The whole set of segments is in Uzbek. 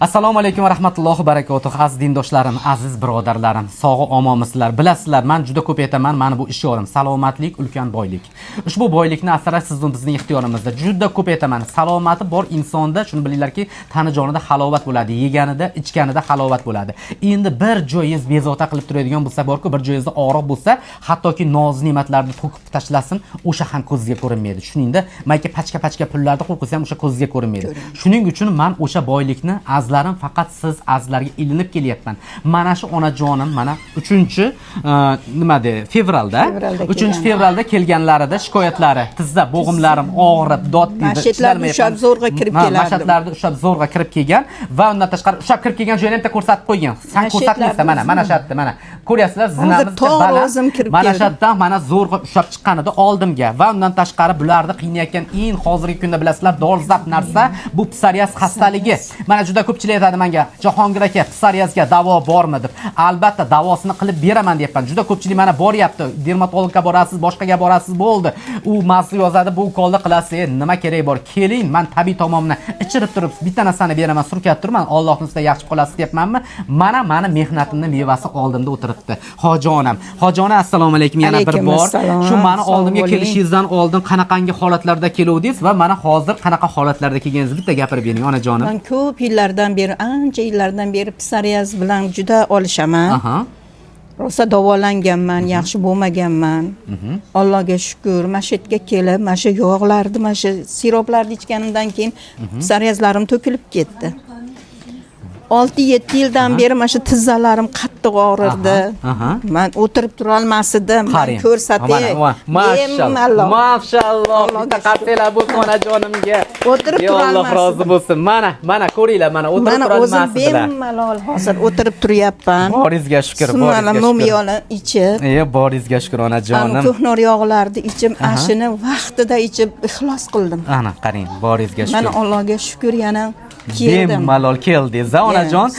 Assalomu alaykum va rahmatullohi va barakatuh. Aziz dindoshlarim, aziz birodarlarim, sog'i omonmisizlar. Bilasizlar, men juda ko'p aytaman, mana bu ish yorim, salomatlik ulkan boylik. Ushbu boylikni asrash sizning bizning ixtiyorimizda. Juda ko'p aytaman. Salomati bor insonda shuni bilinglarki, tani jonida halovat bo'ladi, yeganida, ichganida halovat bo'ladi. Endi bir joyingiz bezovta qilib turadigan bo'lsa borku, bir joyingizda og'riq bo'lsa, hattoki noz ne'matlarni to'kib tashlasin, o'sha ham ko'zga ko'rinmaydi. Shuningda, mayka pachka pullarni qo'ysa ham o'sha ko'zga ko'rinmaydi. Shuning uchun men o'sha boylikni faqat siz azlarga ilinib kelyapman. Mana shu onajonim mana 3-fevralda 3-fevralda kelganlarida shikoyatlari, tizza bo'g'imlarim og'rib, dod masjidlarga ushab zo'rg'a kirib kelardi. Masjidlarda ushab zo'rg'a kirib kelgan va undan tashqari ushab kirib kelgan joyini ham ko'rsatib qo'ygan. Sen ko'rsatmaysan mana shu yerda mana. Ko'ryapsizlar, zinamizga bala. Mana shu yerda mana zo'rg'a ushab chiqqanida oldimga va undan tashqari bularni qiynayotgan eng hozirgi kunda bilasizlar, dolzarb narsa bu psoriaz xastaligi. Mana juda ko'pchilik aytadi menga, Jahongir aka, psoriazga davo bormi deb. Albatta davosini qilib beraman deyapman. Juda ko'pchilik mana boryapti. Dermatologga borasiz, boshqaga borasiz bo'ldi. U mazli yozadi, bu ukolni qilasiz. Nima kerak bor? Keling, men tabiiy tomomni ichirib turib, bitta narsani beraman, surkatib turman. Allohning ustida yaxshi qolasiz deyapmanmi? Mana meni mehnatimning mevasi oldimda o'tiribdi. Hojonam, assalomu alaykum yana bir bor. Shu meni oldimga kelishingizdan oldin qanaqangi holatlarda keluvdingiz va mana hozir qanaqa holatlarda kelganingizni bitta gapirib bering, onajonim. Men ko'p yillardan beri, ancha yillardan beri psoriaz bilan juda olishaman. Rosa davolanganman, yaxshi bo'lmaganman. Allohga shukr, mana shu yerga kelib, mana shu yog'larni, mana shu siroplarni ichganimdan keyin psoriazlarim to'kilib ketdi. 6-7 yildan beri mana shu tizzalarim qattiq og'rirdi. Men o'tirib tura olmasdim. Men ko'rsatay. Mashalloh. Bitta qarsalar bo'lsin onajonimga. O'tirib tura olmasdim. Alloh rozi bo'lsin. Mana ko'ringlar, mana o'tirib tura olmasdim. O'zim bemalol hozir o'tirib turyapman. Boringizga shukr, boringizga shukr. Momiyoni ichib. Boringizga shukr onajonim. Ko'hnor yog'larni ichib, ashini vaqtida ichib ixlos qildim. Ana qarang, boringizga shukr. Mana Allohga shukr yana bemalol keldingiz onajon.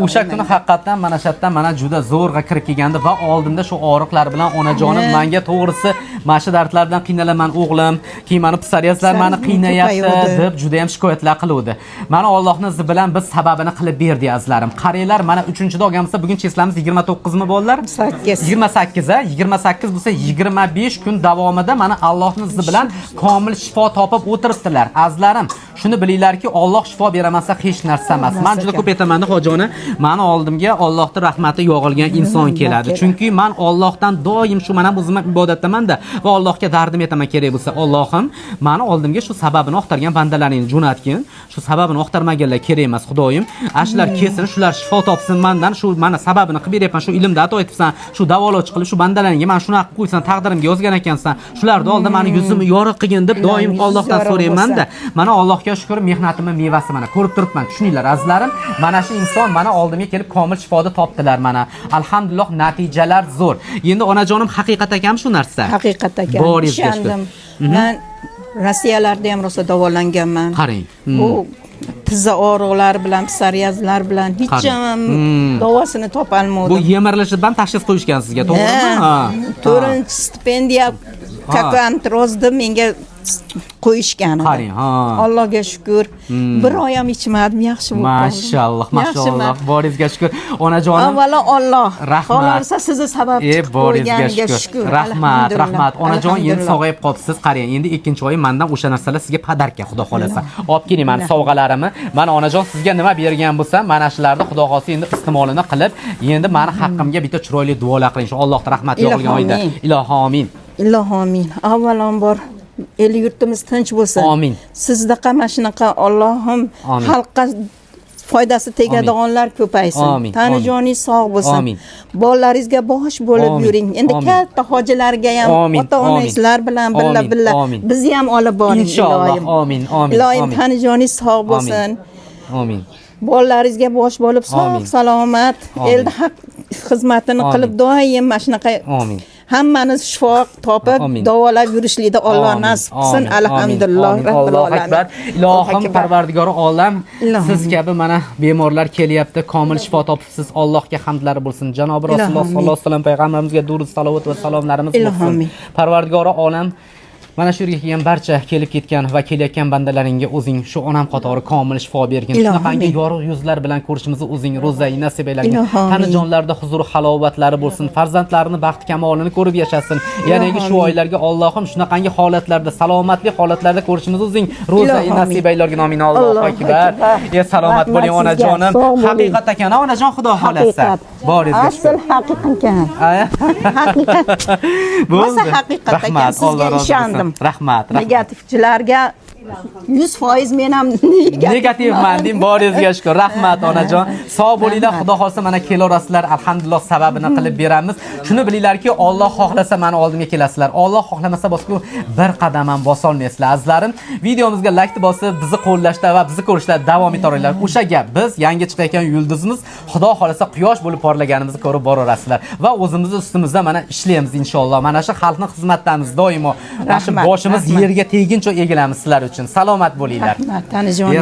O'sha kuni haqiqatan mana shu yerdan mana juda zo'rg'a kirib kelgandi va oldimda shu og'riqlar bilan onajonim menga to'g'risi mana shu dardlardan qiynalaman o'g'lim, keyin meni psoriazlar meni qiynayapti deb juda ham shikoyatlar qiluvdi. Mana Allohning izi bilan biz sababini qilib berdik azlarim. Qaranglar, mana 3-chi olganimizda bugun cheslamiz 29 mi bolalar? 28 28 bo'lsa 25 kun davomida mana Allohning izi bilan komil shifo topib o'tiribdilar. Azlarim, shuni bilinglarki, Alloh shifo beramasa hech narsa emas. Men juda ko'p aytaman hojona, meni oldimga Allohning rahmati yog'ilgan inson keladi. Chunki men Allohdan doim shu mana o'zim ibodatdaman-da va Allohga dardim aytaman kerak bo'lsa, Allohim, meni oldimga shu sababini oqtargan bandalaringni jo'natgin. Shu sababini oqtarmaganlar kerak emas, Xudoyim. Ashlar kelsin, shular shifo topsin mendan, shu mana sababini qilib beryapman, shu ilmda ato etibsan, shu davolovchi qilib shu bandalaringga men shuni haqq qo'ysan, taqdirimga yozgan ekansan. Shularni oldida meni yuzimni yoriq qilgin deb doim Allohdan so'rayman-da. Mana Allohga shukr, mehnatimning mevasi mana ko'rib turibman. Tushuninglar azlarim, mana shu inson mana oldimga kelib komil shifoni topdilar mana. Alhamdulillah, natijalar zo'r. Endi onajonim haqiqat ekan shu narsa. Haqiqat ekan. Ishondim. Men Rossiyalarda ham rosa davolanganman. Qarang. Bu tizza og'riqlari bilan, psoriazlar bilan hech ham davosini topa olmadim. Bu yemirlashdan tashxis qo'yishgan sizga, to'g'rimi? 4-stipendiya kakantrozda menga qo'yishgan. Qarang, Allohga shukr. Bir oy ham ichmadim, yaxshi bo'ldi. Mashalloh, boringizga shukr. Onajonim, avvalo Alloh, rahmat. sizni sabab qo'yganiga shukr. Rahmat. Onajon, endi sog'ayib qolibsiz. Qarang, endi 2-oy mendan o'sha narsalar sizga padarka, xudo xolasa. Olib keling meni sovg'alarimni. Mana onajon sizga nima bergan bo'lsam, mana shularni xudo xolasa endi iste'molini qilib, endi meni haqqimga bitta chiroyli duolar qiling. Shu Allohning rahmati yog'ilgan oyda. Ilohomin. Ilohomin. Avvalambor el yurtimiz tinch bo'lsin. Amin. Sizdaqa mana shunaqa Allohim xalqqa foydasi tegadiganlar ko'paysin. Tanijoningiz sog' bo'lsin. Bolalaringizga bosh bo'lib yuring. Endi katta hojilarga ham ota-onangizlar bilan billa bizni ham olib boring ilohim. Amin. Ilohim tanijoningiz sog' bo'lsin. Amin. Bolalaringizga bosh bo'lib sog' salomat elda haq xizmatini qilib doim mana shunaqa hammani shifo topib davolab yurishlikda Alloh nasib qilsin. Alhamdulillah robbil alamin. Ilohim Parvardigori olam, siz kabi mana bemorlar kelyapti, komil shifo topibsiz. Allohga hamdlar bo'lsin. Janobi Rasululloh sollallohu alayhi vasallam payg'ambarimizga durud salovat va salomlarimiz bo'lsin. Parvardigori olam Mana shu yerga kelgan barcha kelib ketgan va kelayotgan bandalaringga o'zing shu onam qatori komil shifo bergin. Shunaqangi yorug' yuzlar bilan ko'rishimizni o'zing ro'zai nasib aylagin. Tanajonlarda huzur halovatlari bo'lsin, farzandlarini baxt kamolini ko'rib yashasin. Yanagi shu oylarga Allohim shunaqangi holatlarda, salomatlik holatlarda ko'rishimizni o'zing ro'zai nasib aylagin. Amin. Allohu akbar. Salomat bo'ling onajonim. Haqiqat ekan onajon, xudo xolasa. Boringizga asl haqiqat ekan. Haqiqat. Bo'lsa haqiqat ekan. Sizga ishondim. Rahmat. Negativchilarga 100% men ham negativman deb boringizga shukr. Rahmat onajon. Sog' bo'linglar. Xudo xolsa mana kelarasizlar. Alhamdulillah sababini qilib beramiz. Shuni bilinglarki, Alloh xohlasa mana oldimga kelasizlar. Alloh xohlamasa bosku bir qadam ham bosa olmaysizlar. Azizlarim, videomizga like bosib, bizni qo'llashda va bizni ko'rishda davom etaveringlar. O'sha gap, biz yangi chiqayotgan yulduzimiz Xudo xolasa quyosh bo'lib porlaganimizni ko'rib boraverasizlar va o'zimizni ustimizda mana ishlaymiz inshaalloh. Mana shu xalqning xizmatdamiz doimo. Mana shu boshimiz yerga tegincha egilamiz sizlar uchun. Salomat bo'linglar. Rahmat, tanijonim.